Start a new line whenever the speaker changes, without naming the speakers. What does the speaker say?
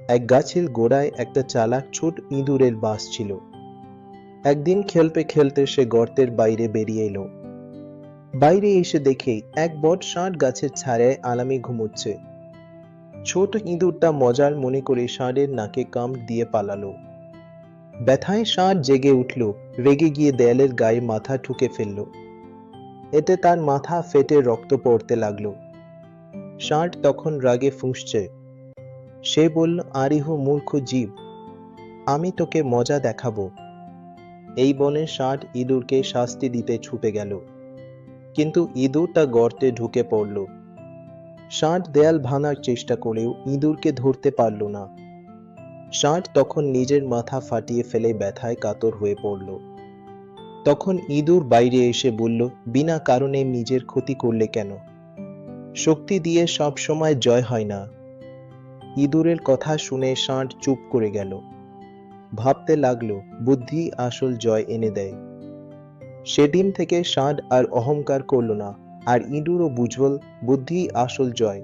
এক গাছের গোড়ায় একটা চালাক ছোট ইঁদুরের বাস ছিল। একদিন খেলতে খেলতে সে গর্তের বাইরে বেরিয়ে এলো। বাইরে এসে দেখে এক বট ষাঁড় গাছের ছায়ায় আরামে ঘুমোচ্ছে। ছোট ইঁদুরটা মজার মনে করে ষাঁড়ের নাকে কামড় দিয়ে পালালো। ব্যথায় ষাঁড় জেগে উঠল, রেগে গিয়ে দেয়ালের গায়ে মাথা ঠুকে ফেলল। এতে তার মাথা ফেটে রক্ত পড়তে লাগলো। ষাঁড় তখন রাগে ফুঁসছে। সে বলল, আরিহ মূর্খ জীব, আমি তোকে মজা দেখাবো। এই বনে ষাঁড় ইঁদুরকে শাস্তি দিতে ছুটে গেল, কিন্তু ইঁদুরটা গর্তে ঢুকে পড়ল। ষাঁড় দেয়াল ভাঙার চেষ্টা করেও ইঁদুরকে ধরতে পারল না। ষাঁড় তখন নিজের মাথা ফাটিয়ে ফেলে ব্যথায় কাতর হয়ে পড়ল। তখন ইঁদুর বাইরে এসে বলল, বিনা কারণে নিজের ক্ষতি করলে কেন? শক্তি দিয়ে সব সময় জয় হয় না। ইঁদুরের কথা শুনে ষাঁড় চুপ করে গেল। ভাবতে লাগলো, বুদ্ধি আসল জয় এনে দেয়। সেদিন থেকে ষাঁড় আর অহংকার করল না, আর ইঁদুরও বুঝল বুদ্ধি আসল জয়।